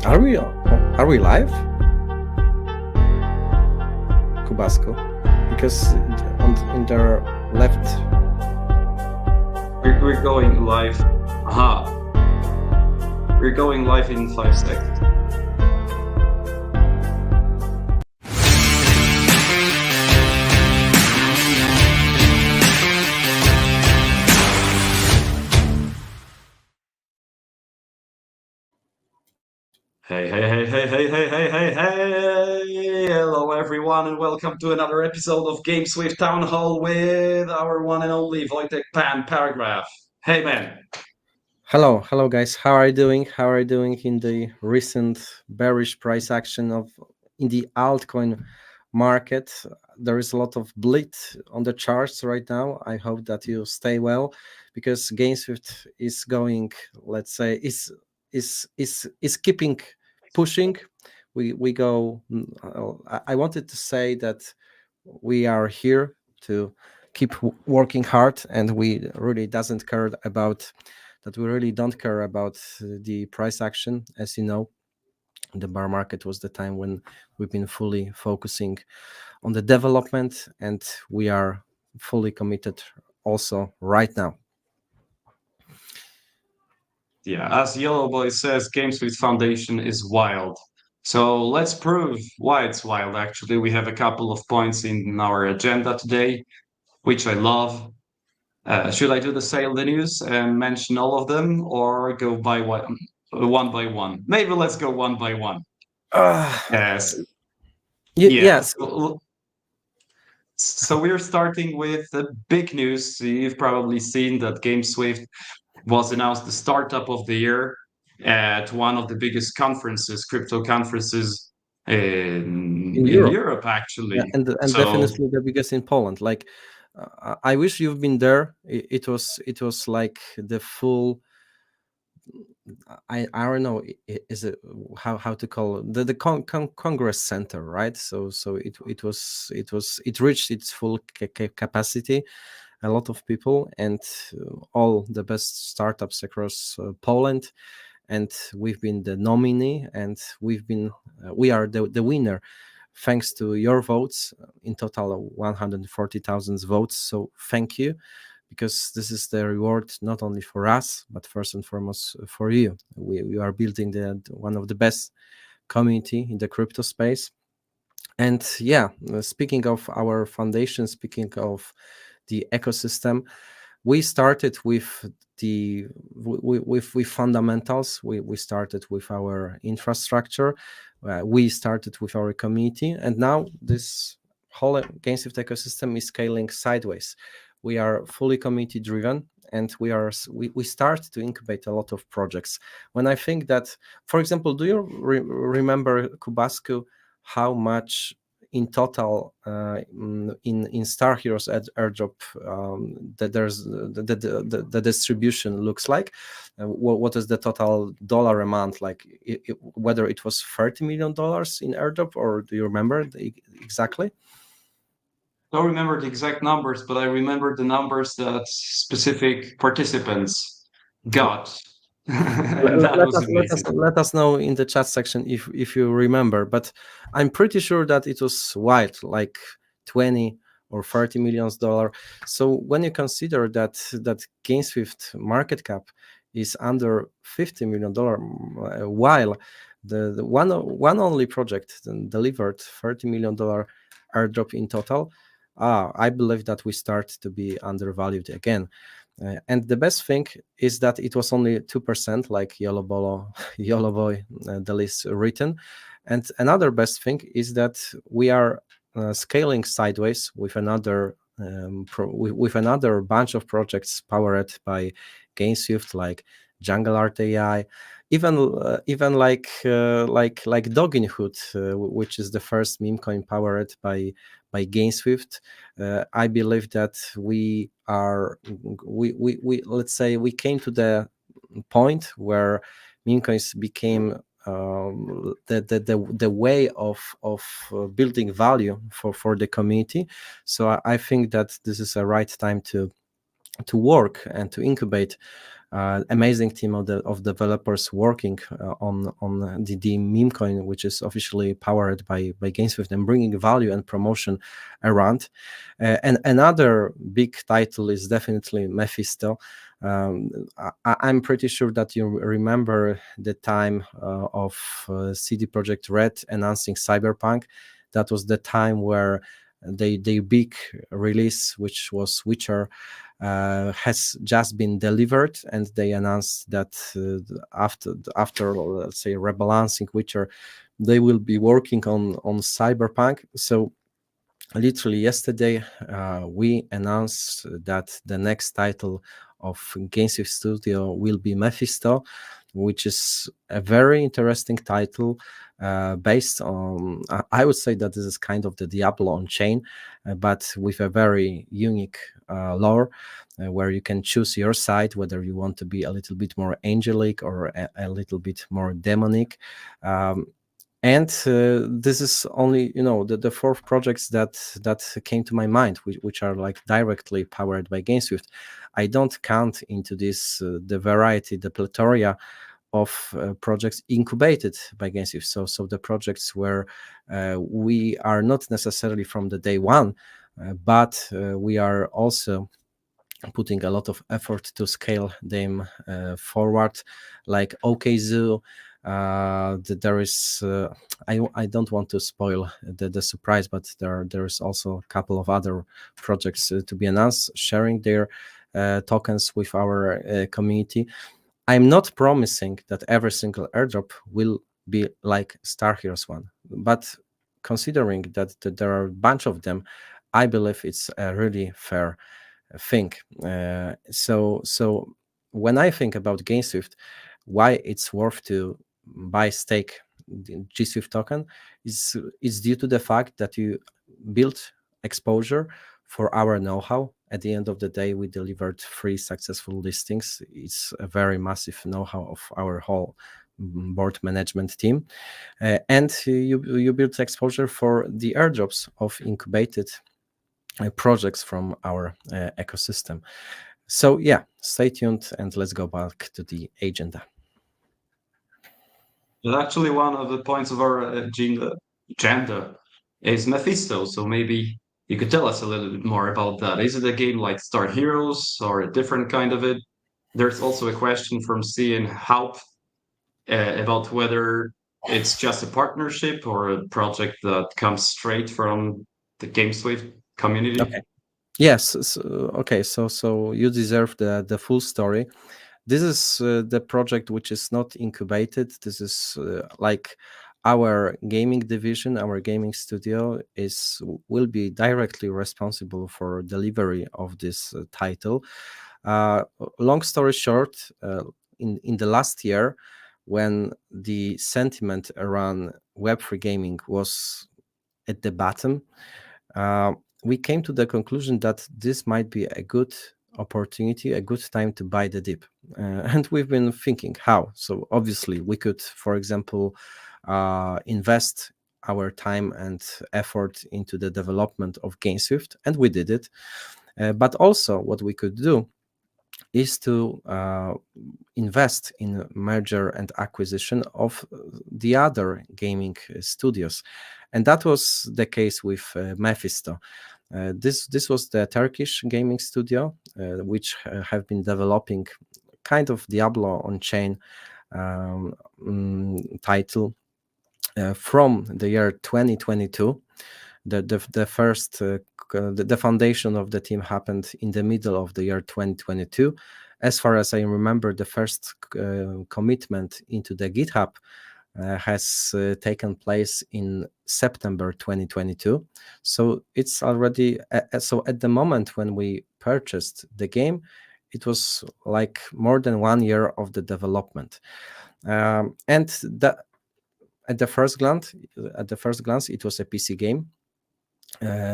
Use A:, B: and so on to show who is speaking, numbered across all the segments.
A: Are we live, Kubasco? Because in the left.
B: We're going live. Aha. We're going live in 5 seconds. Hey, hey, hey, hey, hey, hey, hey, hey, hey! Hello, everyone, and welcome to another episode of GameSwift Townhall with our one and only Pan Paragraf. Hey, man.
A: Hello, guys. How are you doing? How are you doing in the recent bearish price action in the altcoin market? There is a lot of bleed on the charts right now. I hope that you stay well, because GameSwift is going. Let's say is keeping pushing. We go. I wanted to say that we are here to keep working hard, and we really doesn't care about that. We really don't care about the price action. As you know, the bear market was the time when we've been fully focusing on the development, and we are fully committed also right now.
B: Yeah, as Yellow Boy says, GameSwift Foundation is wild. So let's prove why it's wild, actually. We have a couple of points in our agenda today, which I love. Should I do the sale the news and mention all of them, or go by one by one? Maybe let's go one by one. Yes. Yeah.
A: Yes.
B: So we're starting with the big news. You've probably seen that GameSwift was announced the startup of the year at one of the biggest conferences, crypto conferences
A: In
B: in
A: Europe.
B: Europe,
A: Yeah,
B: actually.
A: and
B: So
A: definitely the biggest in Poland. Like, I wish you've been there. It was like the full. I don't know. Is it how to call it? The Congress Center, right? So it reached its full capacity. A lot of people, and all the best startups across Poland, and we've been the nominee, and we are the winner, thanks to your votes. In total 140,000 votes, so thank you, because this is the reward not only for us, but first and foremost for you. We are building one of the best community in the crypto space. And yeah, speaking of our foundation, speaking of the ecosystem, we started with with fundamentals. We started with our infrastructure, we started with our community, and now this whole GameSwift ecosystem is scaling sideways. We are fully community driven, and we start to incubate a lot of projects. When I think that, for example, do you remember, Kubasku, how much in total in Star Heroes airdrop that there's the distribution looks like? What is the total dollar amount, like whether it was $30 million in airdrop, or do you remember exactly?
B: don't remember the exact numbers, but I remember the numbers that specific participants got. And that was amazing.
A: Let us know in the chat section if you remember, but I'm pretty sure that it was wild, like 20 or $30 million. So when you consider that GameSwift market cap is under $50 million, while the one only project delivered $30 million airdrop in total, I believe that we start to be undervalued again. And the best thing is that it was only 2%, like Yellow Boy, the list written. And another best thing is that we are scaling sideways with another with another bunch of projects powered by GameSwift, like Jungle Art AI, even like Doggin Hood, which is the first meme coin powered by GameSwift. I believe that we let's say we came to the point where meme coins became the way of building value for the community. So I think that this is a right time to work and to incubate amazing team of developers working on the meme coin, which is officially powered by GameSwift and bringing value and promotion around. And another big title is definitely Mephisto. I'm pretty sure that you remember the time of CD Projekt Red announcing Cyberpunk. That was the time where their big release, which was Witcher, has just been delivered, and they announced that after let's say rebalancing Witcher, they will be working on Cyberpunk. So literally yesterday, we announced that the next title of GameSwift Studio will be Mephisto, which is a very interesting title based on, I would say that this is kind of the Diablo on chain, but with a very unique lore where you can choose your side, whether you want to be a little bit more angelic or a little bit more demonic. And this is only the four projects that came to my mind, which are like directly powered by GameSwift. I don't count into this the variety, the plethora of projects incubated by GameSwift. So the projects where we are not necessarily from the day one, but we are also putting a lot of effort to scale them forward, like OKZoo. There is I don't want to spoil the surprise, but there is also a couple of other projects to be announced, sharing their tokens with our community. I'm not promising that every single airdrop will be like Star Heroes one, but considering that there are a bunch of them, I believe it's a really fair thing. So when I think about GameSwift, why it's worth to buy stake the GSwift token is due to the fact that you build exposure for our know-how. At the end of the day, we delivered 3 successful listings. It's a very massive know-how of our whole board management team, and you build exposure for the airdrops of incubated projects from our ecosystem. So yeah, stay tuned and let's go back to the agenda.
B: But actually, one of the points of our agenda is Mephisto. So maybe you could tell us a little bit more about that. Is it a game like Star Heroes or a different kind of it? There's also a question from CN Haupt about whether it's just a partnership or a project that comes straight from the GameSwift community.
A: Okay. Yes. Okay. So you deserve the full story. This is the project which is not incubated. This is like our gaming division, our gaming studio will be directly responsible for delivery of this title. Long story short, in the last year, when the sentiment around Web3 gaming was at the bottom, we came to the conclusion that this might be a good opportunity, a good time to buy the dip. And we've been thinking how. So obviously, we could, for example, invest our time and effort into the development of GameSwift, and we did it. But also, what we could do is to invest in merger and acquisition of the other gaming studios, and that was the case with Mefisto. This was the Turkish gaming studio, which have been developing kind of Diablo on chain title from the year 2022. The first the foundation of the team happened in the middle of the year 2022. As far as I remember, the first commitment into the GitHub has taken place in September 2022. So it's already so at the moment when we purchased the game, it was like more than 1 year of the development, and at the first glance, it was a PC game.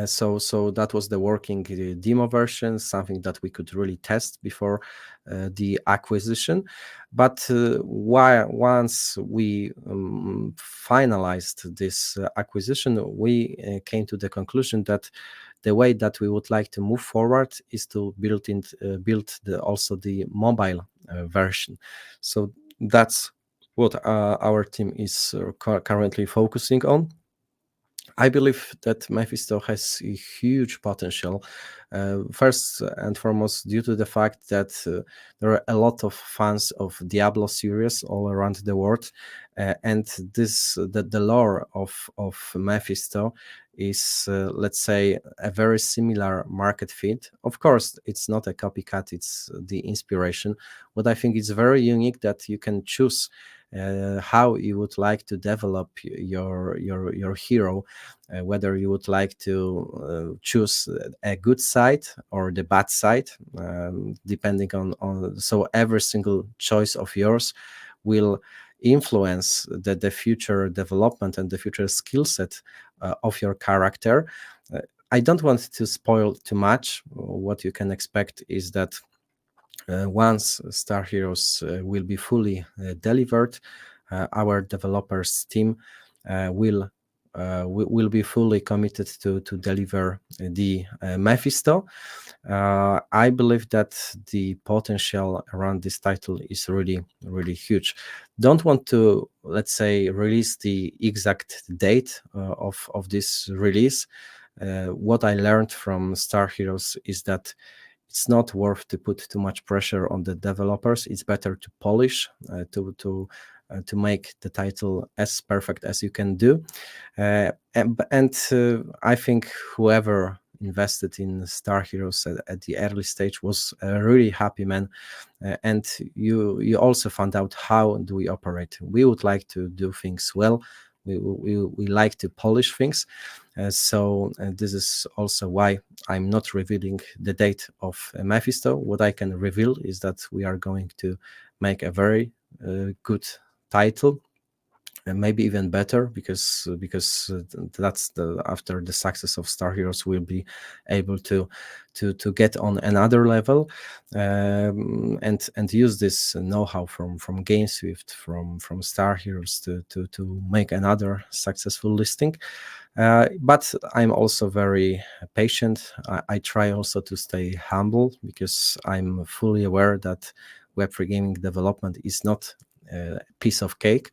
A: So that was the working demo version, something that we could really test before the acquisition. But once we finalized this acquisition, we came to the conclusion that the way that we would like to move forward is to build also the mobile version. So that's what our team is currently focusing on. I believe that Mephisto has a huge potential. First and foremost, due to the fact that there are a lot of fans of Diablo series all around the world, and the lore of Mephisto is, let's say, a very similar market fit. Of course, it's not a copycat; it's the inspiration. What I think is very unique that you can choose how you would like to develop your hero, whether you would like to choose a good side or the bad side, depending on. So every single choice of yours will influence the future development and the future skill set of your character. I don't want to spoil too much. What you can expect is that once Star Heroes will be fully delivered, our developers team will be fully committed to deliver the Mephisto. I believe that the potential around this title is really huge. Don't want to, let's say, release the exact date of this release. What I learned from Star Heroes is that it's not worth to put too much pressure on the developers. It's better to polish, to make the title as perfect as you can do. And I think whoever invested in Star Heroes at the early stage was a really happy man. And you also found out how do we operate. We would like to do things well. We like to polish things. So this is also why I'm not revealing the date of Mephisto. What I can reveal is that we are going to make a very good title, and maybe even better, because that's the after the success of Star Heroes, we'll be able to get on another level, and use this know-how from GameSwift, from Star Heroes to make another successful listing. But I'm also very patient. I try also to stay humble, because I'm fully aware that Web3 gaming development is not a piece of cake.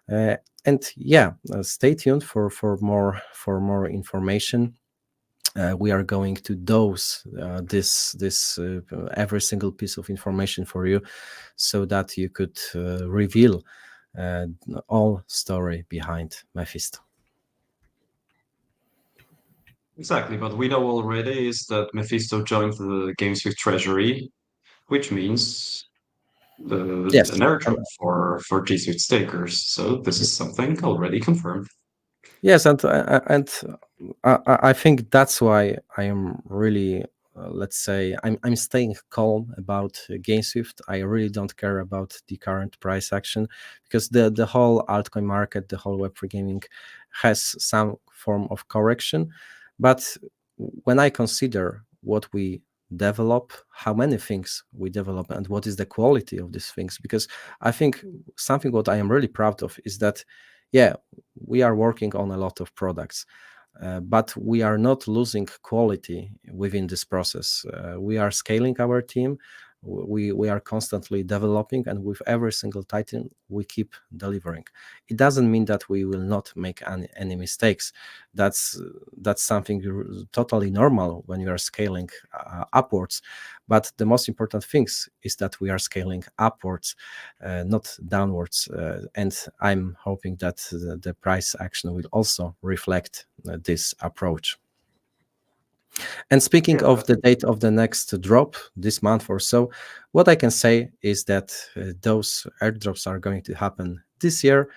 A: And yeah, stay tuned for more information. We are going to dose this every single piece of information for you, so that you could reveal all story behind Mephisto.
B: Exactly, but we know already is that Mephisto joined the GameSwift Treasury, which means
A: Yes,
B: an airdrop for G Suite stakers. So this is something already confirmed.
A: yes, and I think that's why I am really, let's say, I'm staying calm about GameSwift. I really don't care about the current price action, because the whole altcoin market, the whole Web3 gaming, has some form of correction. But when I consider what we develop, how many things we develop, and what is the quality of these things, because I think something what I am really proud of is that, yeah, we are working on a lot of products, but we are not losing quality within this process. We are scaling our team. We are constantly developing, and with every single title we keep delivering. It doesn't mean that we will not make any mistakes. That's something totally normal when you are scaling upwards. But the most important things is that we are scaling upwards, not downwards. And I'm hoping that the price action will also reflect this approach. And speaking
B: Yeah,
A: of the date of the next drop, this month or so, what I can say is that those airdrops are going to happen this year,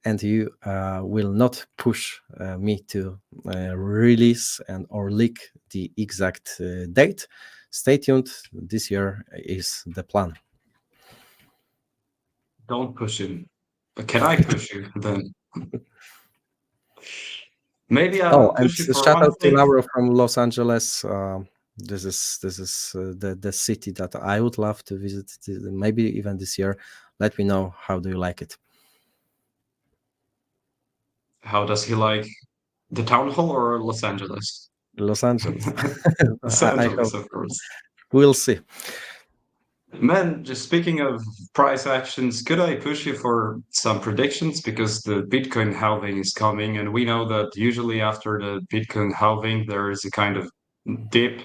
A: and you will not push me to release and or leak the exact date. Stay tuned. This year is the plan.
B: don't push him. But can I push you then? Maybe
A: Oh,
B: I'll
A: and
B: push you for
A: shout
B: one
A: out to
B: thing.
A: Laura from Los Angeles. This is the city that I would love to visit, maybe even this year. Let me know, how do you like it?
B: How does he like the town hall or Los Angeles?
A: Los Angeles.
B: Los
A: I
B: Angeles,
A: hope
B: of course.
A: we'll see.
B: Man, just speaking of price actions, could I push you for some predictions? Because the Bitcoin halving is coming, and we know that usually after the Bitcoin halving, there is a kind of dip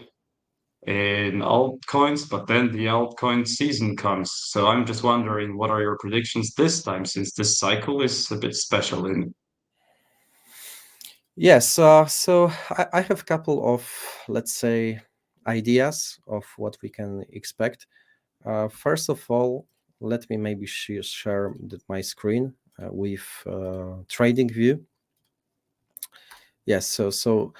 B: in altcoins, but then the altcoin season comes. So I'm just wondering, what are your predictions this time, since this cycle is a bit special in.
A: Yes, so I have a couple of, let's say, ideas of what we can expect. First of all, let me maybe share my screen with trading view. Yes, so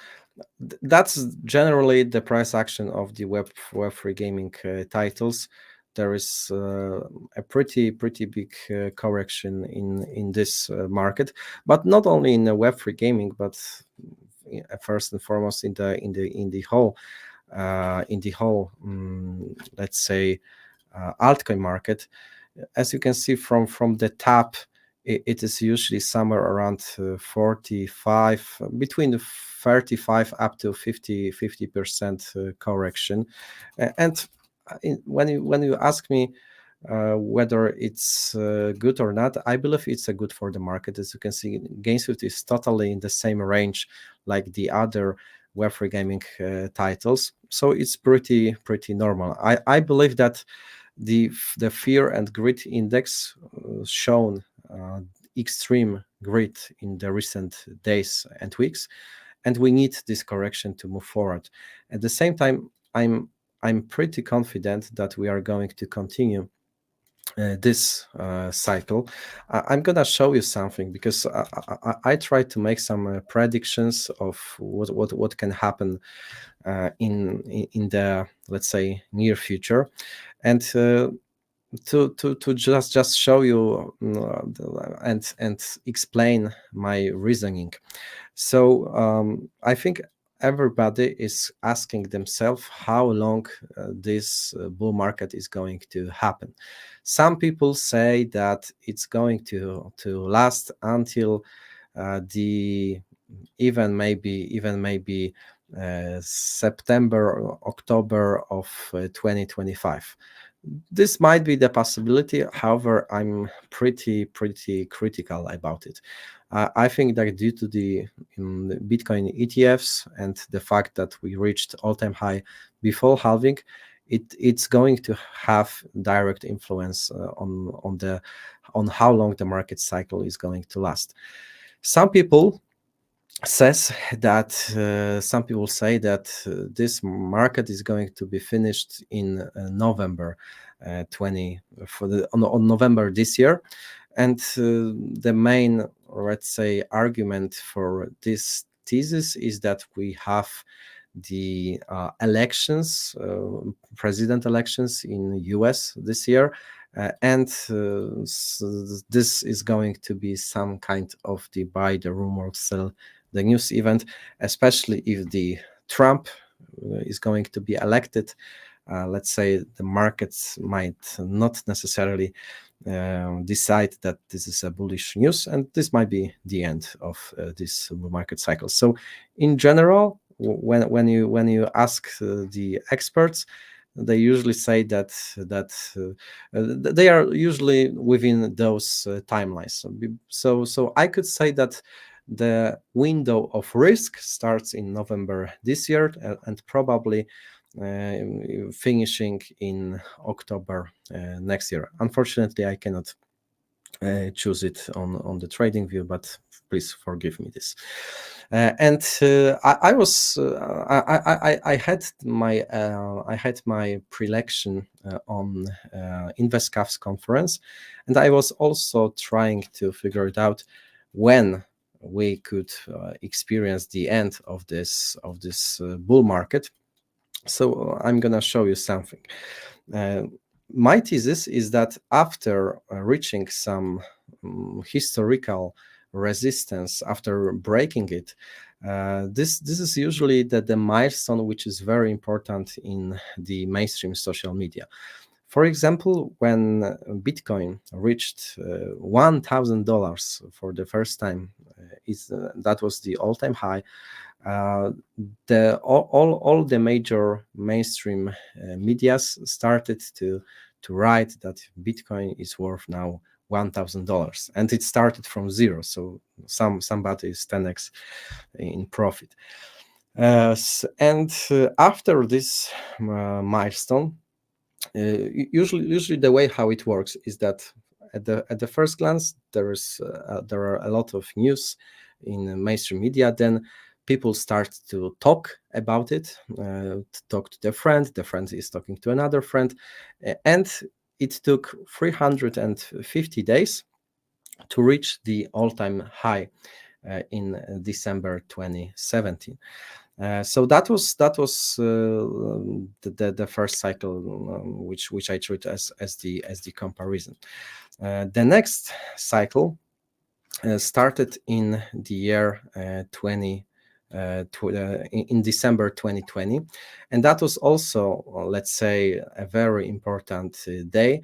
A: that's generally the price action of the Web3 gaming titles. There is a pretty big correction in this market, but not only in the Web3 gaming, but first and foremost in the whole let's say altcoin market. As you can see from the top, it is usually somewhere around 45, between the 35 up to 50% correction. And when you ask me whether it's good or not, I believe it's a good for the market. As you can see, GameSwift is totally in the same range like the other Web3 gaming titles, so it's pretty normal. I believe that the fear and greed index shown extreme greed in the recent days and weeks, and we need this correction to move forward. At the same time, I'm pretty confident that we are going to continue this cycle. I'm gonna show you something because I tried to make some predictions of what can happen in the, let's say, near future, and to just show you and explain my reasoning. So I think everybody is asking themselves how long this bull market is going to happen. Some people say that it's going to last until the even maybe September or October of 2025. This might be the possibility. However, I'm pretty critical about it. I think that due to the Bitcoin ETFs and the fact that we reached all-time high before halving, it's going to have direct influence on how long the market cycle is going to last. Some people some people say that this market is going to be finished in November 20 on November this year, and the main, let's say, argument for this thesis is that we have the elections, president elections in US this year, and this is going to be some kind of the buy the rumor, sell the news event, especially if the Trump is going to be elected. Let's say the markets might not necessarily decide that this is a bullish news, and this might be the end of this market cycle. So, in general, when you ask the experts, they usually say that they are usually within those timelines. So I could say that the window of risk starts in November this year and probably finishing in October next year. Unfortunately, I cannot choose it on the trading view, but please forgive me this. I had my prelection on InvestCAF's conference, and I was also trying to figure it out when we could experience the end of this bull market. So I'm gonna show you something. My thesis is that after reaching some historical resistance, after breaking it, this is usually the milestone which is very important in the mainstream social media. For example, when Bitcoin reached $1,000 for the first time, that was the all-time high. All the major mainstream medias started to to write that Bitcoin is worth now $1,000, and it started from zero. So somebody is 10x in profit. After this milestone, usually the way how it works is that at the first glance there are a lot of news in mainstream media. Then people start to talk about it, talk to their friend is talking to another friend, and it took 350 days to reach the all-time high in December 2017. So that was the first cycle, which I treat as the comparison. The next cycle started in the year 20. In December 2020, and that was also, let's say, a very important day.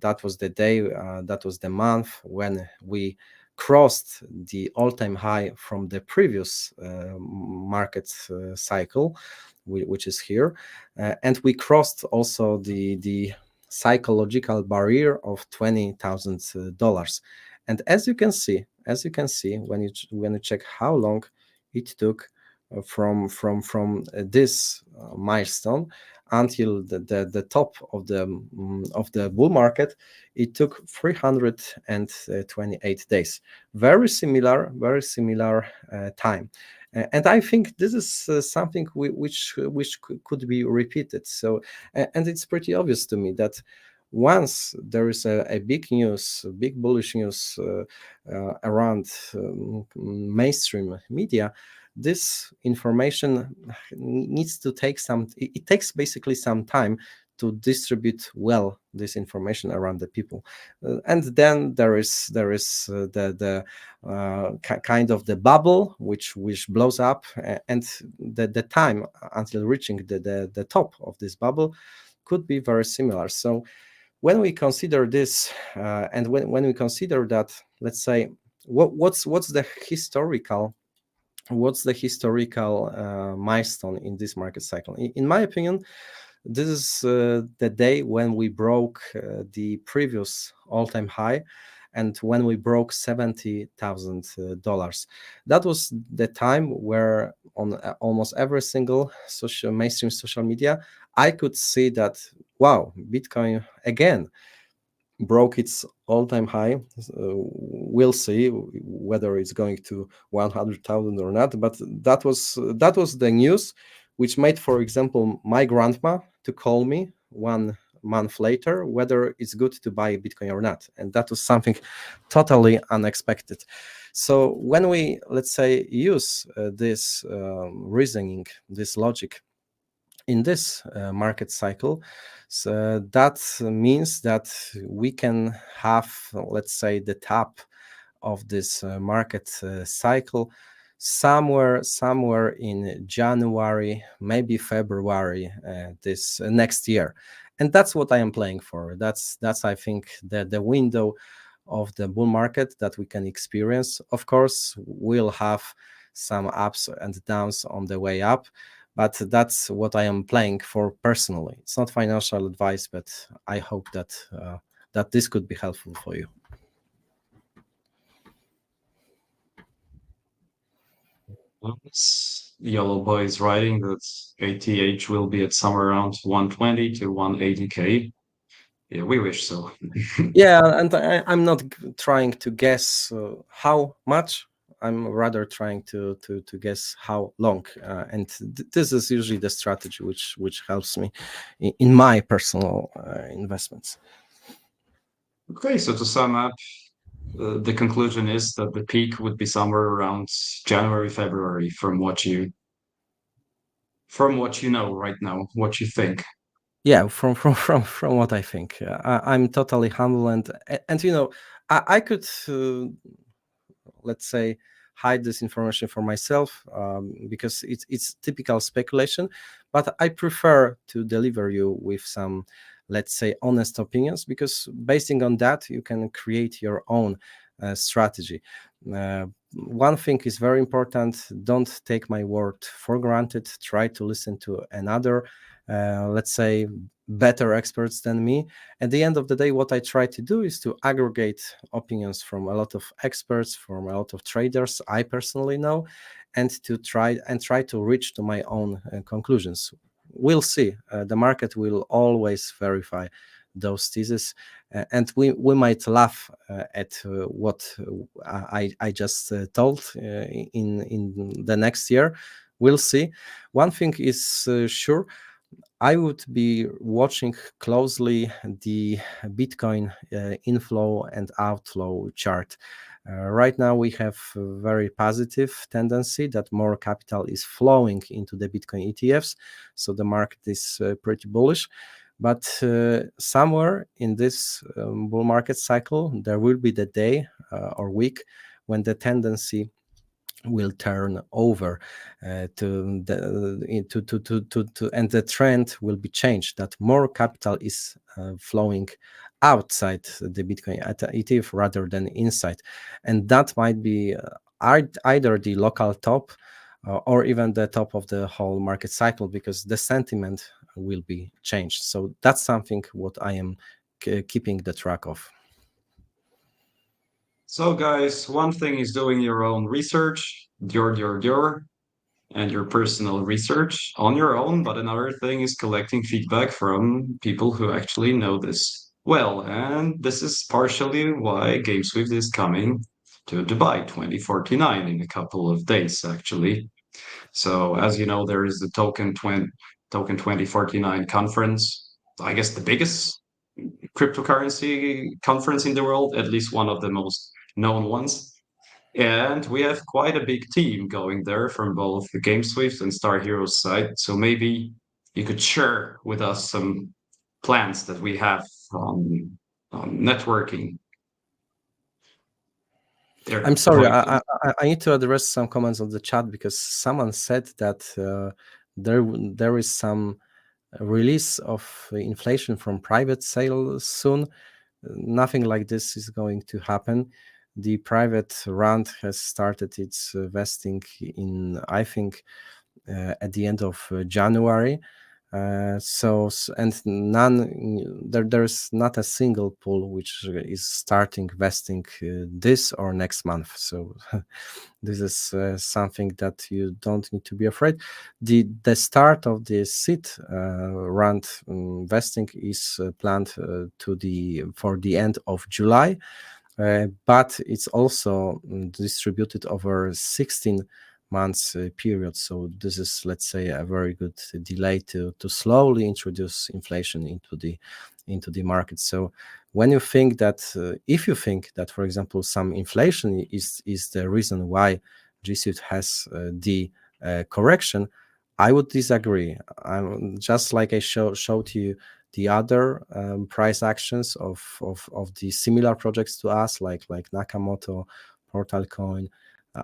A: That was the day, that was the month when we crossed the all-time high from the previous market cycle, which is here, and we crossed also the psychological barrier of $20,000. And as you can see, when you check how long it took from this milestone until the top of the bull market, it took 328 days. Very similar time. And I think this is something which could be repeated. So, and it's pretty obvious to me that once there is a big news, big bullish news around mainstream media, this information needs to take it takes basically some time to distribute well this information around the people, and then there is the kind of the bubble which blows up, and the time until reaching the top of this bubble could be very similar. So when we consider this, and when we consider that, let's say, what's the historical milestone in this market cycle? In my opinion, this is the day when we broke the previous all-time high, and when we broke $70,000. That was the time where on almost every single mainstream social media, I could see that, wow, Bitcoin again broke its all-time high. We'll see whether it's going to 100,000 or not, but that was the news which made, for example, my grandma to call me 1 month later whether it's good to buy Bitcoin or not, and that was something totally unexpected. So when we, let's say, use this reasoning, this logic in this market cycle, so that means that we can have, let's say, the top of this market cycle somewhere in January, maybe February this next year, and that's what I am playing for. That's I think the window of the bull market that we can experience. Of course, we'll have some ups and downs on the way up, but that's what I am playing for personally. It's not financial advice, but I hope that that this could be helpful for you.
B: Yellow Boy is writing that ATH will be at somewhere around 120 to 180K. Yeah, we wish so.
A: Yeah, and I'm not trying to guess how much. I'm rather trying to guess how long, and this is usually the strategy which helps me in my personal investments.
B: Okay, so to sum up, the conclusion is that the peak would be somewhere around January, February, from what you know right now, what you think.
A: Yeah, from what I think, I'm totally humble, and you know, I could let's say hide this information for myself, because it's typical speculation, but I prefer to deliver you with some, let's say, honest opinions, because basing on that you can create your own strategy. One thing is very important: don't take my word for granted. Try to listen to another let's say, better experts than me. At the end of the day, what I try to do is to aggregate opinions from a lot of experts, from a lot of traders I personally know, and to try to reach to my own conclusions. We'll see. The market will always verify those theses, and we might laugh at what I just told in the next year. We'll see. One thing is sure. I would be watching closely the Bitcoin inflow and outflow chart. Right now, we have a very positive tendency that more capital is flowing into the Bitcoin ETFs, so the market is pretty bullish. But somewhere in this bull market cycle, there will be the day or week when the tendency will turn over and the trend will be changed, that more capital is flowing outside the Bitcoin ETF rather than inside, and that might be either the local top or even the top of the whole market cycle, because the sentiment will be changed. So that's something what I am keeping the track of.
B: So, guys, one thing is doing your own research, your, and your personal research on your own, but another thing is collecting feedback from people who actually know this well. And this is partially why GameSwift is coming to Dubai 2049 in a couple of days, actually. So, as you know, there is the Token 2049 conference. I guess the biggest cryptocurrency conference in the world, at least one of the most known ones. And we have quite a big team going there from both the GameSwift and Star Heroes side. So maybe you could share with us some plans that we have on networking
A: I'm
B: there. The
A: sorry,
B: floor is
A: I need to address some comments on the chat because someone said that there is some release of inflation from private sale soon. Nothing like this is going to happen. The private round has started its vesting in, I think, at the end of January. And there's not a single pool which is starting vesting this or next month. So this is something that you don't need to be afraid. The start of the seed round vesting is planned for the end of July. But it's also distributed over 16 months period. So this is, let's say, a very good delay to slowly introduce inflation into the market. So when you think that, if you think that, for example, some inflation is the reason why GSWIFT has the correction, I would disagree. Just like I showed you the other price actions of the similar projects to us, like Nakamoto, Portal Coin,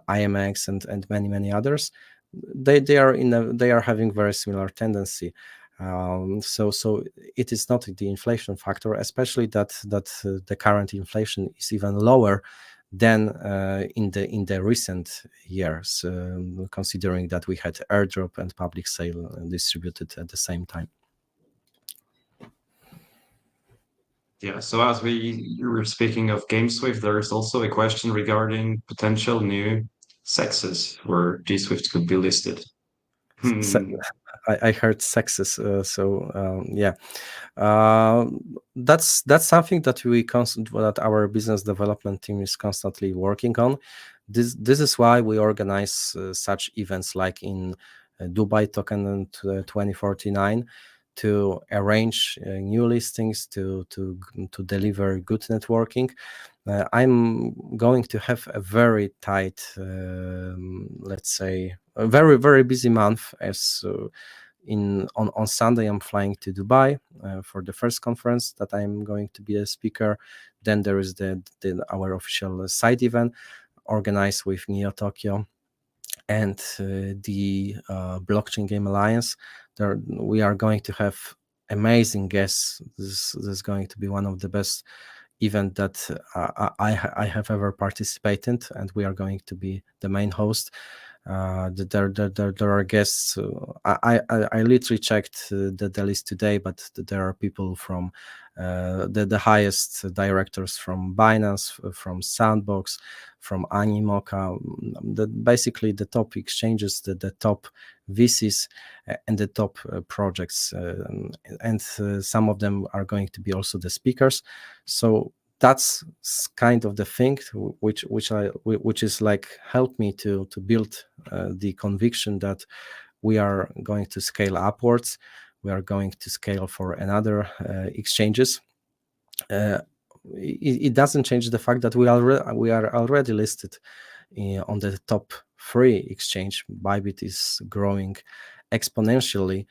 A: IMX, and many others. They are having very similar tendency. So it is not the inflation factor, especially that the current inflation is even lower than in the recent years, considering that we had airdrop and public sale distributed at the same time.
B: Yeah, so as you were speaking of GameSwift, there is also a question regarding potential new sexes where GSwift could be listed.
A: Se-
B: Hmm.
A: I heard sexes, yeah, uh, that's something that that our business development team is constantly working on. This is why we organize such events like in Dubai Token 2049 to arrange new listings to deliver good networking. I'm going to have a very tight, let's say, a very busy month. As on Sunday, I'm flying to Dubai for the first conference that I'm going to be a speaker. Then there is our official side event organized with Neo Tokyo and the Blockchain Game Alliance. There, we are going to have amazing guests. This is going to be one of the best event that I have ever participated, and we are going to be the main host. There are guests. I literally checked the list today, but there are people from the highest directors from Binance, from Sandbox, from Animoca, basically the top exchanges, the top VCs, and the top projects, and some of them are going to be also the speakers. So that's kind of the thing which is like helped me to build the conviction that we are going to scale upwards. We are going to scale for another exchanges. uh, it doesn't change the fact that we are already listed on the top 3 exchange. Bybit is growing exponentially.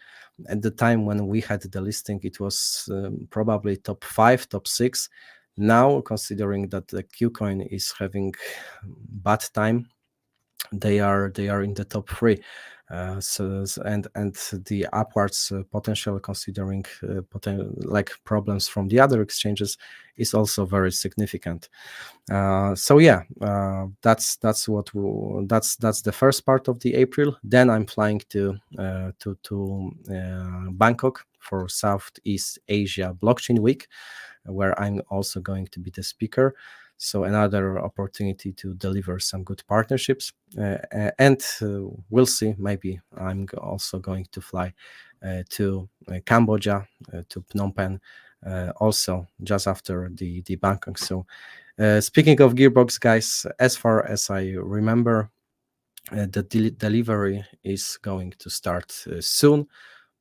A: At the time when we had the listing, it was probably top 5, top 6. Now, considering that the KuCoin is having bad time, they are in the top 3. And the upwards potential, considering like problems from the other exchanges, is also very significant. So yeah, that's the first part of the April. Then I'm flying to Bangkok for Southeast Asia Blockchain Week, where I'm also going to be the speaker. So another opportunity to deliver some good partnerships, and we'll see. Maybe I'm also going to fly to Cambodia, to Phnom Penh, also just after the Bangkok. So speaking of Gearbox, guys, as far as I remember, the delivery is going to start soon,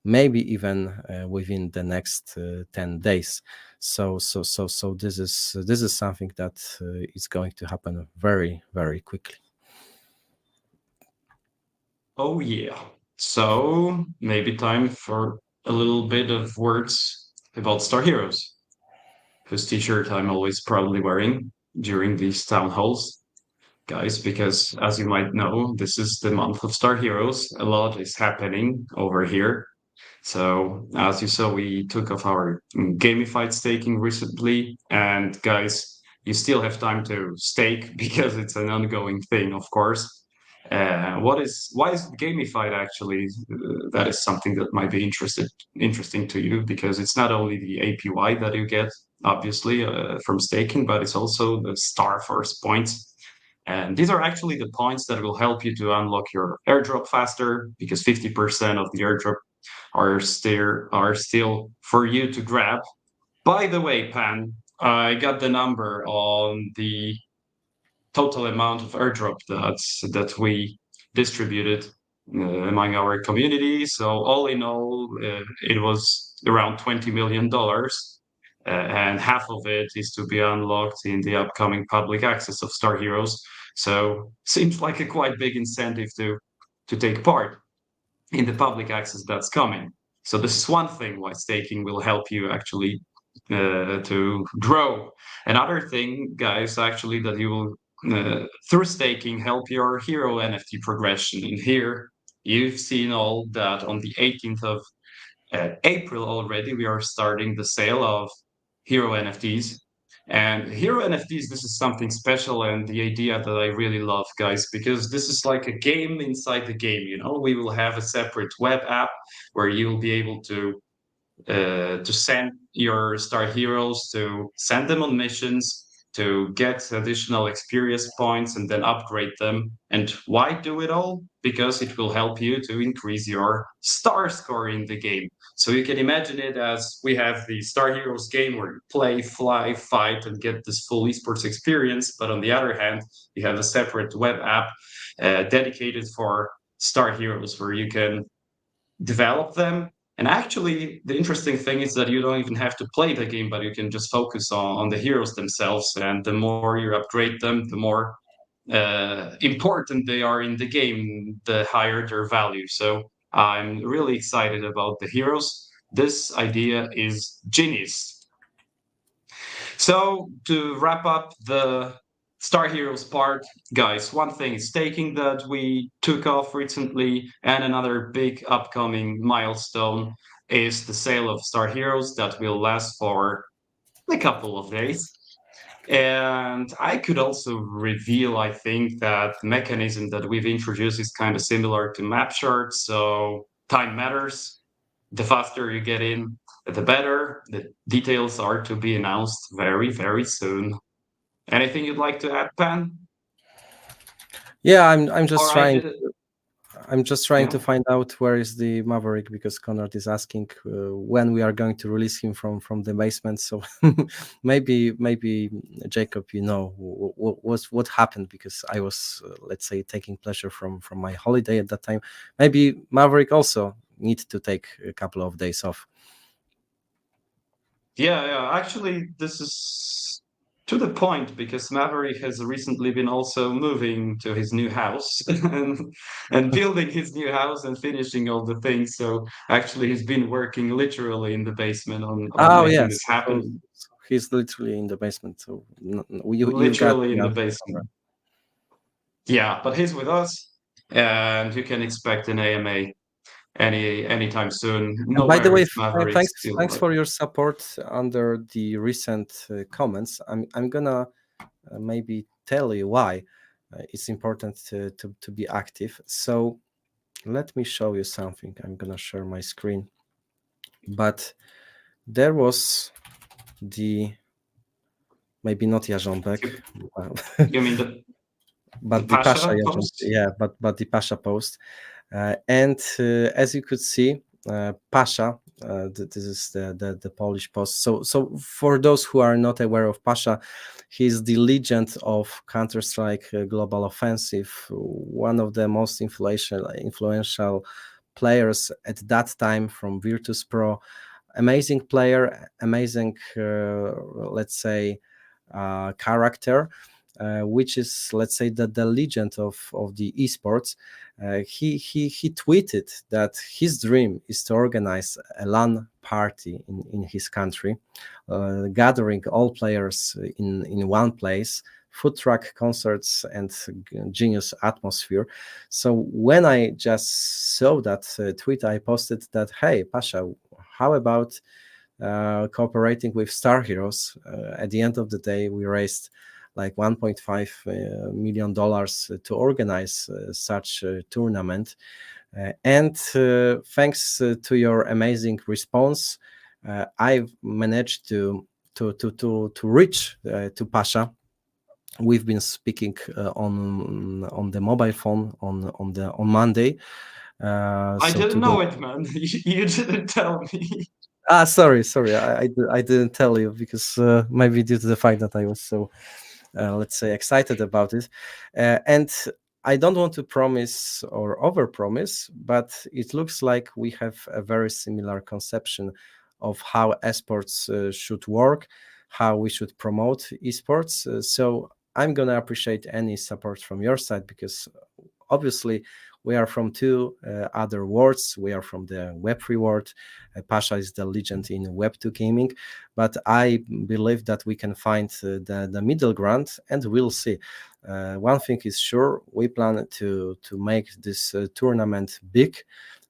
A: maybe even within the next 10 days. So this is something that is going to happen very, very quickly.
B: Oh yeah. So maybe time for a little bit of words about Star Heroes, whose t-shirt I'm always proudly wearing during these town halls, guys, because as you might know, this is the month of Star Heroes. A lot is happening over here. So, as you saw, we took off our gamified staking recently. And guys, you still have time to stake because it's an ongoing thing, of course. Why is it gamified actually? That is something that might be interesting to you, because it's not only the APY that you get, obviously, from staking, but it's also the Star Force points. And these are actually the points that will help you to unlock your airdrop faster, because 50% of the airdrop are still for you to grab. By the way, Pan, I got the number on the total amount of airdrop that we distributed among our community. So all in all, it was around $20 million, and half of it is to be unlocked in the upcoming public access of Star Heroes. So seems like a quite big incentive to take part in the public access that's coming. So this is one thing why staking will help you actually to grow. Another thing, guys, actually that you will through staking help your hero NFT progression. In here, you've seen all that on the 18th of April already. We are starting the sale of hero NFTs. And hero NFTs, this is something special, and the idea that I really love, guys, because this is like a game inside the game. We will have a separate web app where you'll be able to send your star heroes, to send them on missions, to get additional experience points and then upgrade them. And why do it all? Because it will help you to increase your star score in the game. So you can imagine it as we have the Star Heroes game where you play, fly, fight, and get this full esports experience. But on the other hand, you have a separate web app dedicated for Star Heroes where you can develop them. And actually, the interesting thing is that you don't even have to play the game, but you can just focus on the heroes themselves. And the more you upgrade them, the more important they are in the game, the higher their value. So I'm really excited about the heroes. This idea is genius. So to wrap up the Star Heroes part, guys, one thing is staking that we took off recently, and another big upcoming milestone is the sale of Star Heroes that will last for a couple of days. And I could also reveal, I think, that the mechanism that we've introduced is kind of similar to map charts. So time matters. The faster you get in, the better. The details are to be announced very, very soon. Anything you'd like to add, Pan?
A: Yeah, I'm
B: Or
A: just
B: I
A: trying.
B: did it.
A: I'm just trying to
B: Yeah.
A: find out where is the Maverick, because Conrad is asking when we are going to release him from the basement. So maybe Jacob, you know what happened, because I was let's say taking pleasure from my holiday at that time. Maybe Maverick also need to take a couple of days off.
B: Yeah, yeah. Actually, this is to the point because Maverick has recently been also moving to his new house and building his new house and finishing all the things. So actually, he's been working literally in the basement on
A: Oh
B: making
A: yes,
B: this happen.
A: so he's literally in the basement. So you got
B: Literally
A: the
B: in the
A: answer,
B: basement.
A: Conrad.
B: Yeah, but he's with us, and you can expect an AMA anytime soon.
A: And by the
B: Nowhere
A: way,
B: is Maverick still.
A: thanks for your support under the recent comments. I'm gonna maybe tell you why it's important to be active. So let me show you something. I'm gonna share my screen. But there was the maybe not Jarząbek,
B: You,
A: uh,
B: you mean the
A: but the Pasha
B: Pasha
A: Jarząbek,
B: post?
A: yeah, but the Pasha post. And as you could see, Pasha, this is the Polish post. So for those who are not aware of Pasha, he's the legend of Counter-Strike Global Offensive, one of the most influential players at that time from Virtus Pro. Amazing player, amazing, let's say, character, which is, let's say, the legend of the esports. He tweeted that his dream is to organize a LAN party in his country, gathering all players in one place, food truck concerts and genius atmosphere. So when I just saw that tweet, I posted that, hey Pasha, how about cooperating with Star Heroes? At the end of the day, we raised like $1.5 million to organize such a tournament. And thanks to your amazing response, I've managed to reach to Pasha. We've been speaking on the mobile phone on Monday.
B: I
A: So
B: didn't
A: today.
B: know it, man. You didn't tell me.
A: Sorry, I didn't tell you, because maybe due to the fact that I was so let's say excited about it, and I don't want to promise or overpromise, but it looks like we have a very similar conception of how esports should work, how we should promote esports. So I'm gonna appreciate any support from your side, because obviously we are from two other worlds. We are from the Web3 world. Pasha is the legend in Web2 gaming, but I believe that we can find the middle ground, and we'll see. One thing is sure, we plan to make this tournament big.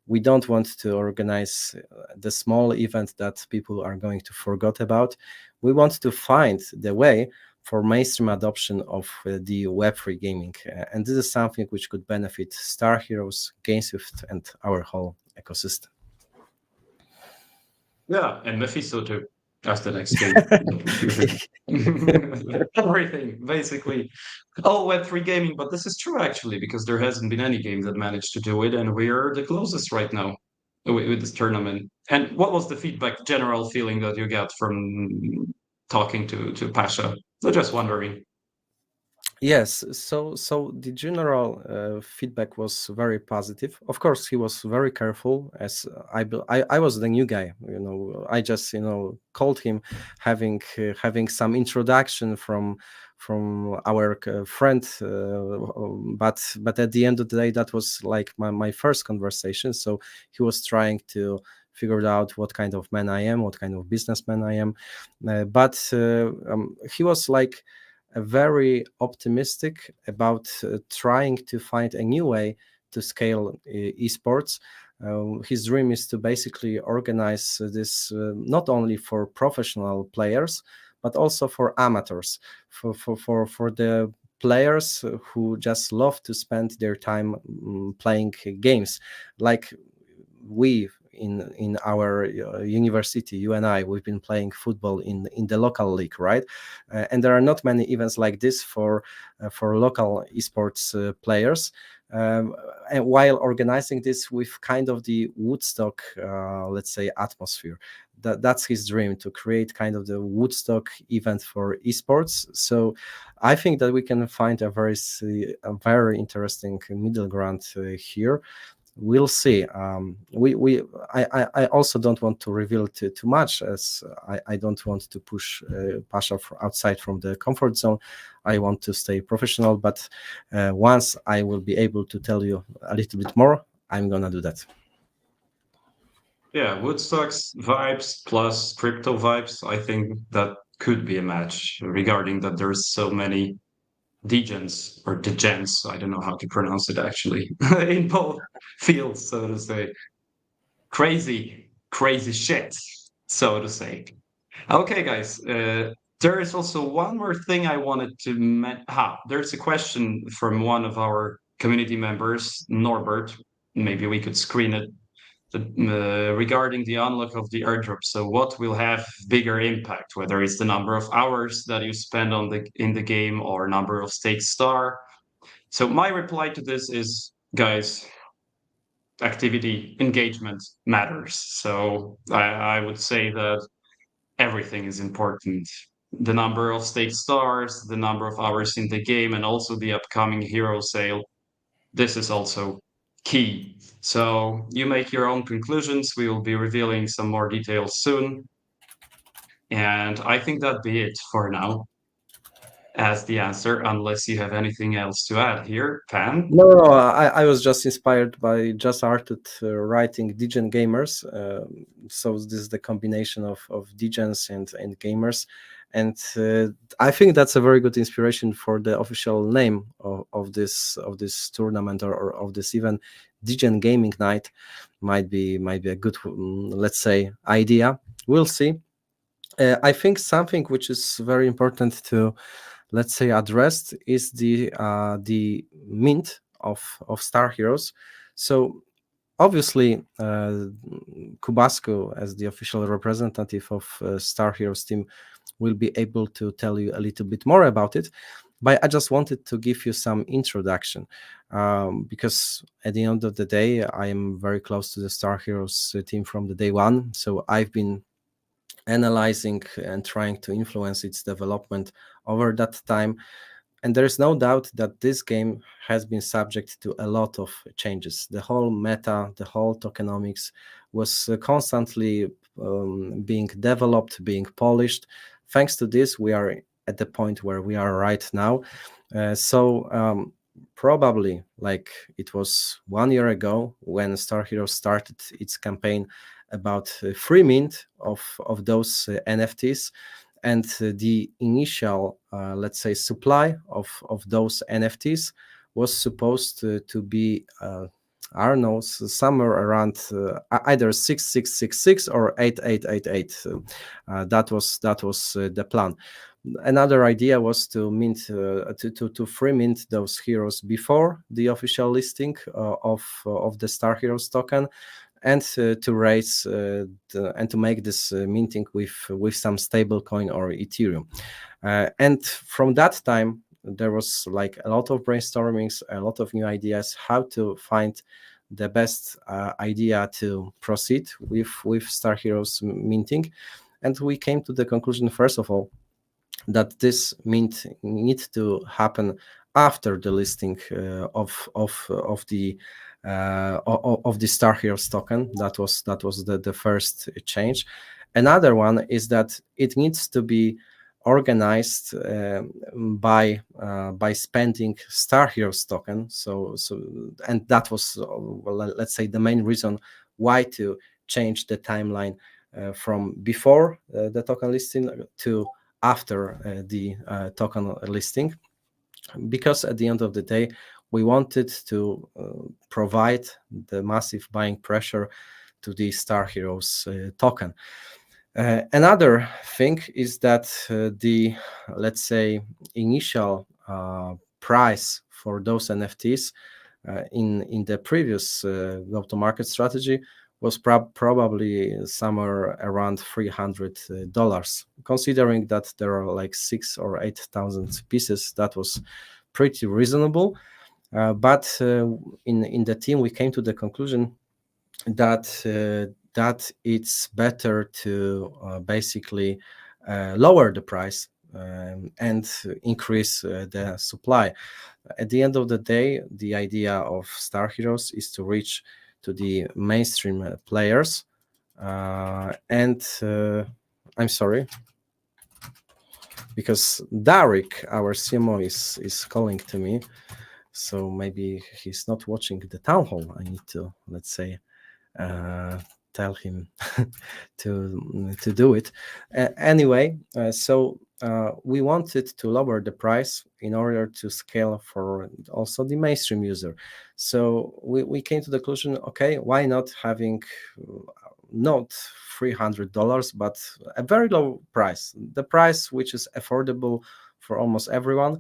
A: We don't want to organize the small event that people are going to forget about. We want to find the way for mainstream adoption of the Web3 gaming. And this is something which could benefit Star Heroes, GameSwift, and our whole ecosystem.
B: Yeah, and Mephisto too. That's the next game. Everything, basically. Oh, Web3 gaming, but this is true actually, because there hasn't been any game that managed to do it, and we're the closest right now with this tournament. And what was the feedback, general feeling that you got from talking to Pasha? So just wondering.
A: Yes, so the general feedback was very positive. Of course, he was very careful, as I was the new guy. I just called him, having some introduction from our friend, but at the end of the day, that was like my first conversation. So he was trying to figure out what kind of man I am, what kind of businessman I am, but he was like very optimistic about trying to find a new way to scale esports. His dream is to basically organize this not only for professional players, but also for amateurs, for the players who just love to spend their time playing games, like we in our university, you and I, we've been playing football in the local league, right? And there are not many events like this for local esports players. And while organizing this with kind of the Woodstock, let's say, atmosphere, that's his dream, to create kind of the Woodstock event for esports. So I think that we can find a very interesting middle ground here. We'll see. I also don't want to reveal too much, as I don't want to push Pasha outside from the comfort zone. I want to stay professional, but once I will be able to tell you a little bit more, I'm gonna do that.
B: Yeah, Woodstock's vibes plus crypto vibes. I think that could be a match regarding that there's so many degens or degens. I don't know how to pronounce it actually in both fields, so to say. Crazy, crazy shit, so to say. Okay, guys. There is also one more thing I wanted to there's a question from one of our community members, Norbert. Maybe we could screen it regarding the unlock of the airdrop. So, what will have bigger impact? Whether it's the number of hours that you spend in the game or number of staked star. So, my reply to this is, guys, activity engagement matters. So, I would say that everything is important. The number of stake stars, the number of hours in the game, and also the upcoming hero sale. This is also key. So you make your own conclusions. We will be revealing some more details soon. And I think that'd be it for now as the answer, unless you have anything else to add here, Pan.
A: No, no, I was just inspired by just started writing Degen Gamers. So this is the combination of Degens and gamers. And I think that's a very good inspiration for the official name of this tournament, or of this event. Degen Gaming Night might be a good, let's say, idea. We'll see. I think something which is very important to, let's say, addressed is the mint of star heroes. So obviously, Kubasco, as the official representative of Star Heroes team, will be able to tell you a little bit more about it. But I just wanted to give you some introduction, because at the end of the day, I am very close to the Star Heroes team from the day one. So I've been analyzing and trying to influence its development over that time. And there is no doubt that this game has been subject to a lot of changes. The whole meta, the whole tokenomics was constantly being developed, being polished. Thanks to this, we are at the point where we are right now. Probably, like it was 1 year ago when Star Heroes started its campaign about free mint of those NFTs, and the initial, let's say, supply of those NFTs was supposed to be, I don't know, somewhere around either 6666 or 8888. That was the plan. Another idea was to mint to free mint those heroes before the official listing of the Star Heroes token, and to raise and to make this minting with some stable coin or Ethereum. And from that time, there was like a lot of brainstormings, a lot of new ideas how to find the best idea to proceed with Star Heroes minting. And we came to the conclusion, first of all, that this mint needs to happen after the listing of the Star Heroes token. That was the first change. Another one is that it needs to be organized by spending Star Heroes token. And that was, well, let's say, the main reason why to change the timeline from before the token listing to after the token listing, because at the end of the day, we wanted to provide the massive buying pressure to the Star Heroes token. Another thing is that the, let's say, initial price for those NFTs in the previous go-to-market strategy was probably somewhere around $300. Considering that there are like 6 or 8 thousand pieces, that was pretty reasonable. But in the team, we came to the conclusion that it's better to basically lower the price and increase the supply. At the end of the day, the idea of Star Heroes is to reach to the mainstream players. And I'm sorry, because Derek, our CMO, is calling to me. So maybe he's not watching the town hall. I need to, let's say, tell him to do it. Anyway, so we wanted to lower the price in order to scale for also the mainstream user. So we came to the conclusion, okay, why not having not $300, but a very low price, the price which is affordable for almost everyone.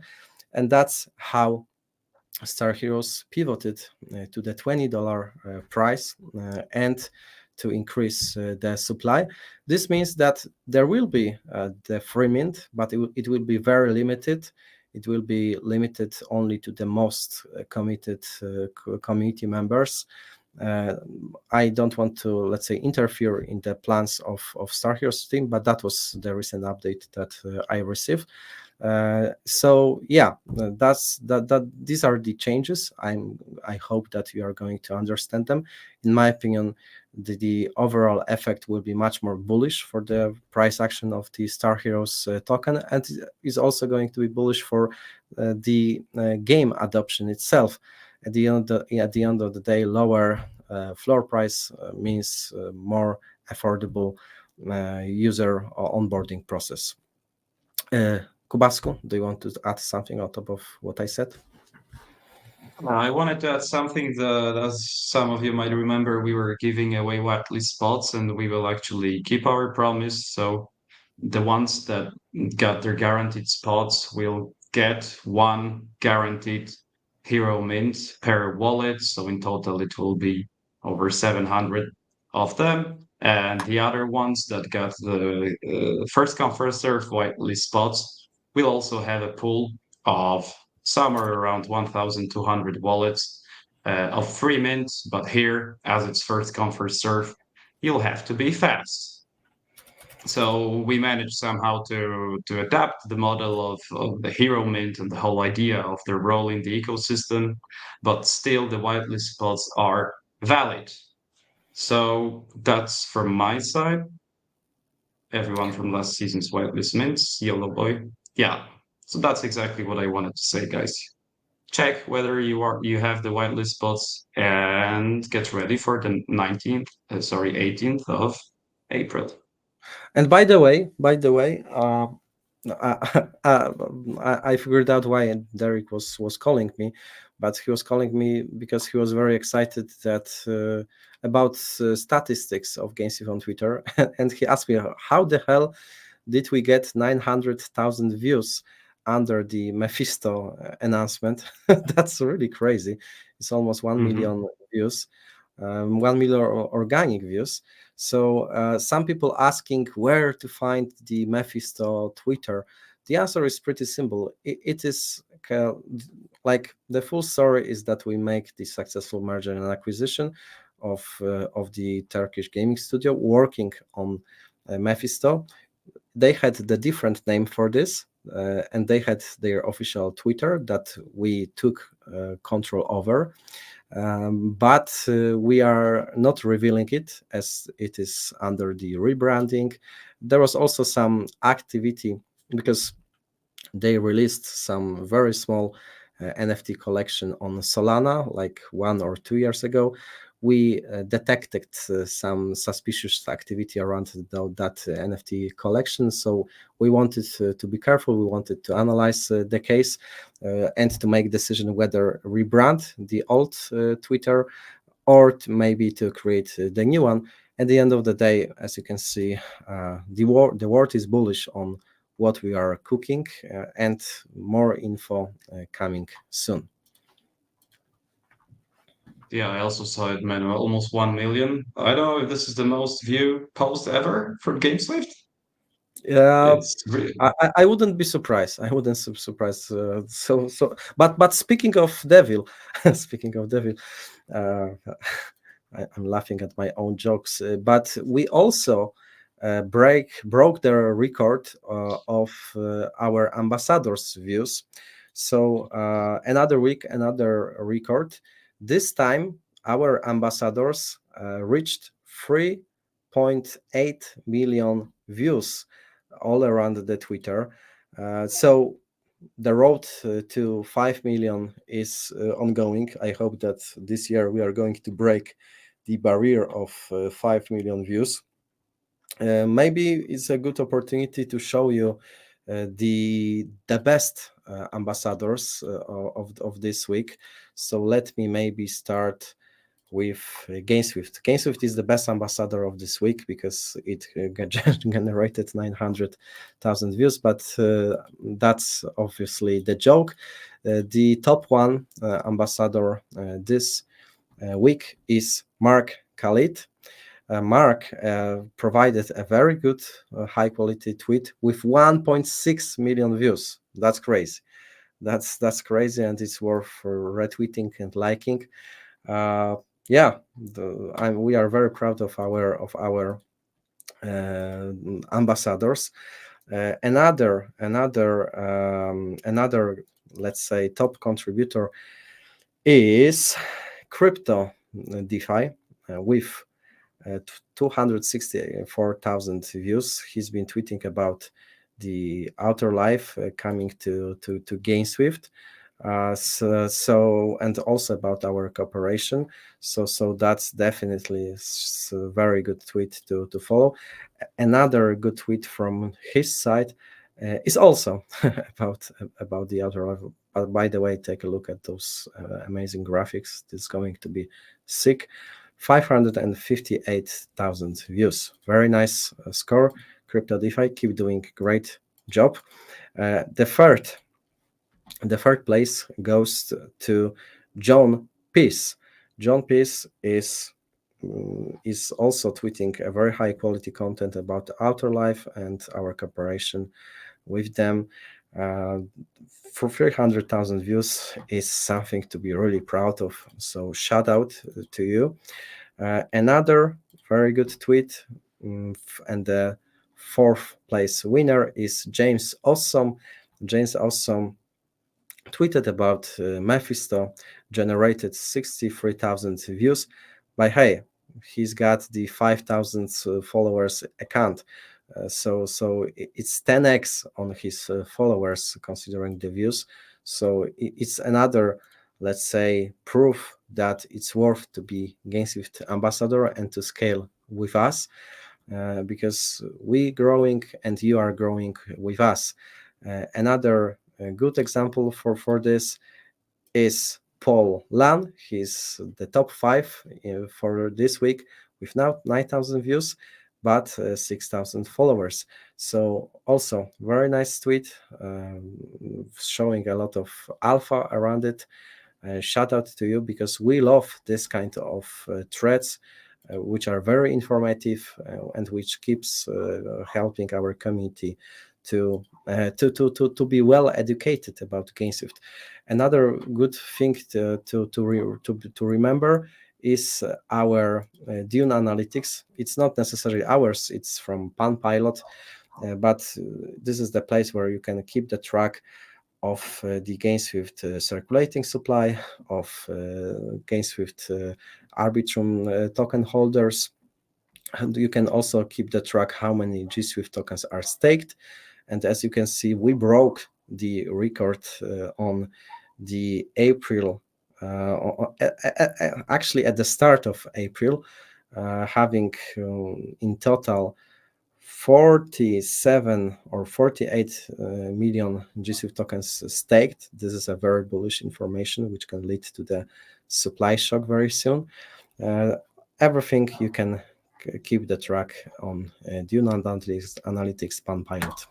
A: And that's how Star Heroes pivoted to the $20 price and to increase the supply. This means that there will be the free mint, but it will be very limited. It will be limited only to the most committed community members. I don't want to, let's say, interfere in the plans of Star Heroes team, but that was the recent update that I received. So yeah, that these are the changes. I hope that you are going to understand them. In my opinion, the overall effect will be much more bullish for the price action of the Star Heroes token, and is also going to be bullish for the game adoption itself. At the end of the day, lower floor price means more affordable user onboarding process. Kubasku, do you want to add something on top of what I said?
B: I wanted to add something that, as some of you might remember, we were giving away whitelist spots, and we will actually keep our promise. So the ones that got their guaranteed spots will get one guaranteed hero mint per wallet. So in total, it will be over 700 of them. And the other ones that got the first come, first serve whitelist spots will also have a pool of somewhere around 1,200 wallets of free mint. But here, as it's first come, first serve, you'll have to be fast. So we managed somehow to adapt the model of the hero mint and the whole idea of their role in the ecosystem, but still the whitelist spots are valid. So that's from my side. Everyone from last season's whitelist mints, Yellow Boy. Yeah. So that's exactly what I wanted to say, guys. Check whether you have the whitelist spots and get ready for the 18th of April.
A: And by the way, I figured out why Derek was calling me, but he was calling me because he was very excited that about statistics of GameSwift on Twitter, and he asked me how the hell did we get 900,000 views under the Mephisto announcement. That's really crazy. It's almost 1 million views, 1 million organic views. So some people asking where to find the Mephisto Twitter. The answer is pretty simple. It is like the full story is that we make the successful merger and acquisition of the Turkish gaming studio working on Mephisto. They had the different name for this, and they had their official Twitter that we took control over. But we are not revealing it as it is under the rebranding. There was also some activity because they released some very small NFT collection on Solana like 1 or 2 years ago. We detected some suspicious activity around that NFT collection. So we wanted to be careful. We wanted to analyze the case and to make decision whether rebrand the old Twitter or maybe to create the new one. at the end of the day, as you can see, the world is bullish on what we are cooking, and more info coming soon.
B: Yeah, I also saw it, man, almost 1 million. I don't know if this is the most viewed post ever for GameSwift.
A: Yeah,
B: It's really,
A: I wouldn't be surprised. I wouldn't surprise. But speaking of devil, speaking of devil, uh, I'm laughing at my own jokes. But we also broke the record of our ambassadors' views. So another week, another record. This time, our ambassadors reached 3.8 million views all around the Twitter. So the road to 5 million is ongoing. I hope that this year we are going to break the barrier of 5 million views. Maybe it's a good opportunity to show you the best ambassadors of this week. So let me maybe start with GameSwift. GameSwift is the best ambassador of this week because it generated 900,000 views, but that's obviously the joke. The top one ambassador this week is Mark Khalid. Mark provided a very good, high quality tweet with 1.6 million views. That's crazy. That's crazy, and it's worth retweeting and liking. Uh, yeah, we are very proud of our ambassadors. Another, let's say, top contributor is crypto DeFi with 264,000 views. He's been tweeting about the outer life coming to GameSwift. So and also about our cooperation. So that's definitely a very good tweet to follow. Another good tweet from his side is also about the outer life. But by the way, take a look at those amazing graphics. It's going to be sick. 558,000 views. Very nice score. Crypto DeFi, keep doing great job. The third place goes to John Peace. John Peace is also tweeting a very high quality content about the outer life and our cooperation with them. For 300,000 views is something to be really proud of. So shout out to you. Another very good tweet, and the fourth place winner is James Awesome. James Awesome tweeted about Mephisto, generated 63,000 views. But hey, he's got the 5,000 followers account. So it's 10x on his followers considering the views. So it's another, let's say, proof that it's worth to be GameSwift ambassador and to scale with us, because we growing and you are growing with us. Another good example for this is Paul Lan. He's the top 5 for this week with now 9,000 views, but 6,000 followers. So also very nice tweet, showing a lot of alpha around it. Shout out to you because we love this kind of threads, which are very informative and which keeps helping our community to be well educated about GameSwift. Another good thing to remember is our Dune analytics. It's not necessarily ours; it's from Pan Pilot, but this is the place where you can keep the track of the GameSwift circulating supply, of GameSwift Arbitrum token holders. And you can also keep the track how many GSWIFT tokens are staked. And as you can see, we broke the record on the April, actually at the start of April, having in total 47 or 48 million GSWIFT tokens staked. This is a very bullish information, which can lead to the supply shock very soon. Everything you can keep the track on Dune Analytics Pan Pilot.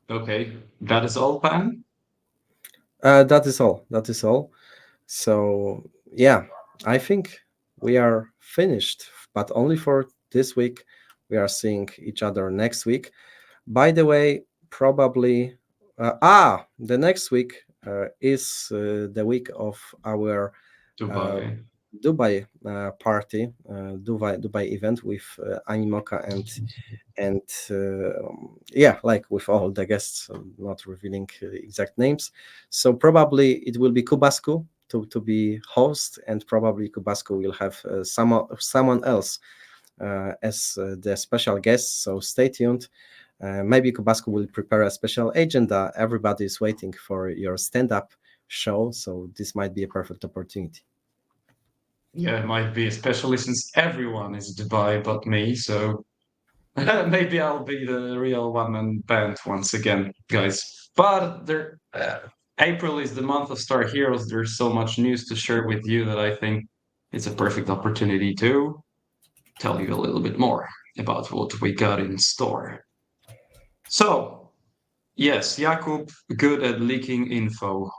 B: Okay, that is all, Pan.
A: That is all. That is all. So yeah, I think we are finished, but only for this week. We are seeing each other next week. By the way, probably the next week is the week of our uh,
B: Dubai.
A: Dubai party, Dubai event with Animoca and yeah, like with all the guests, not revealing exact names. So probably it will be Kubasku to be host, and probably Kubasku will have someone else as the special guest. So stay tuned. Maybe Kubasku will prepare a special agenda. Everybody is waiting for your stand-up show, so this might be a perfect opportunity.
B: Yeah, it might be, especially since everyone is Dubai but me. So maybe I'll be the real one-man band once again, guys. But April is the month of Star Heroes. There's so much news to share with you that I think it's a perfect opportunity to tell you a little bit more about what we got in store. So, yes, Jakub, good at leaking info.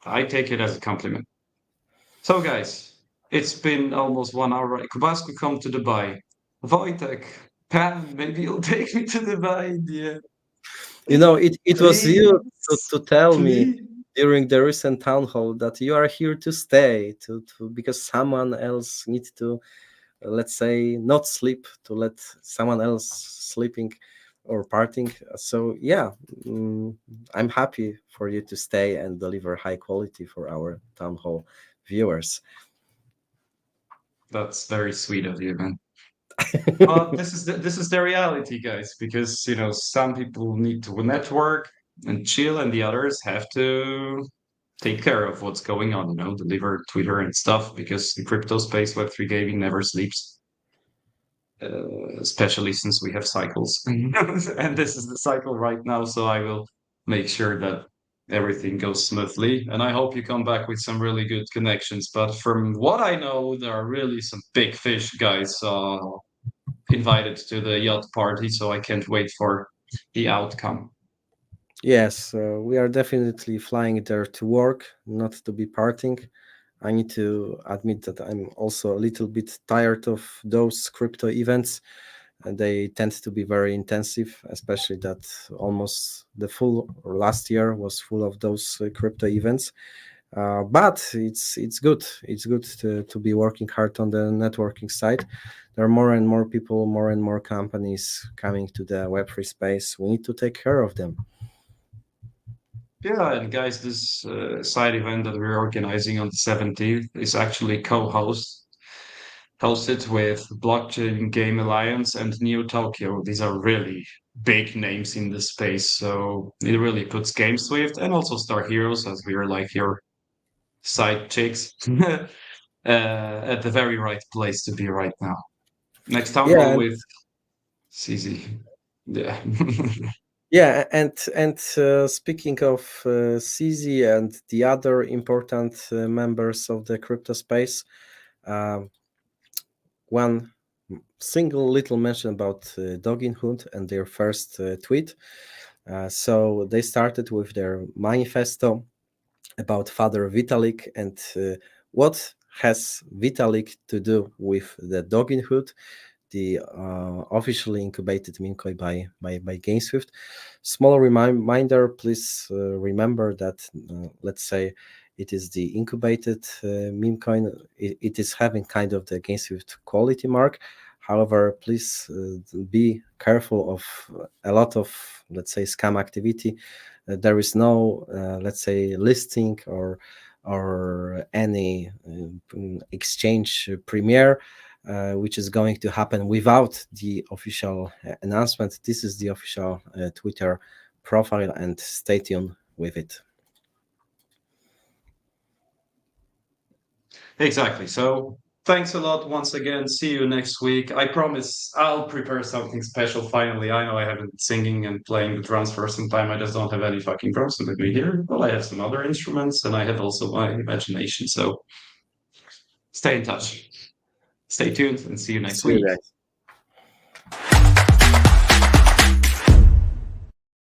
B: I take it as a compliment. So, guys, it's been almost 1 hour. Right? Kubasku come to Dubai. Wojtek, Pan, maybe you'll take me to Dubai, yeah.
A: It was you
B: Please,
A: to tell me
B: please.
A: during the recent town hall that you are here to stay, to because someone else needs to, let's say, not sleep, to let someone else sleeping or partying. So yeah, I'm happy for you to stay and deliver high quality for our town hall viewers.
B: That's very sweet of you, man. But this is the reality, guys, because some people need to network and chill, and the others have to take care of what's going on, deliver Twitter and stuff, because in crypto space, Web3 gaming never sleeps, especially since we have cycles. And this is the cycle right now, so I will make sure that everything goes smoothly. And I hope you come back with some really good connections. But from what I know, there are really some big fish guys invited to the yacht party, so I can't wait for the outcome.
A: Yes, we are definitely flying there to work, not to be partying. I need to admit that I'm also a little bit tired of those crypto events. And they tend to be very intensive, especially that almost the full last year was full of those crypto events. But it's good. It's good to be working hard on the networking side. There are more and more people, more and more companies coming to the Web3 space. We need to take care of them.
B: Yeah, and guys, this side event that we're organizing on the 17th is actually hosted with Blockchain Game Alliance and Neo Tokyo. These are really big names in the space, so it really puts GameSwift and also Star Heroes, as we are like your side chicks, at the very right place to be right now. Next town
A: Yeah,
B: hall
A: and
B: with CZ. Yeah.
A: speaking of CZ and the other important members of the crypto space, uh, one single little mention about Hood and their first tweet. So they started with their manifesto about Father Vitalik and what has Vitalik to do with the Hood, the officially incubated meme coin by GameSwift. Small reminder, please remember that, let's say, it is the incubated meme coin. It is having kind of the GameSwift quality mark. However, please be careful of a lot of, let's say, scam activity. There is no, let's say, listing or any exchange premiere which is going to happen without the official announcement. This is the official Twitter profile, and stay tuned with it.
B: Exactly. So thanks a lot once again. See you next week. I promise I'll prepare something special finally. I know I haven't been singing and playing the drums for some time. I just don't have any fucking drums with me here. Well, I have some other instruments and I have also my imagination. So stay in touch. Stay tuned and see you next
C: See you
B: week.
C: guys.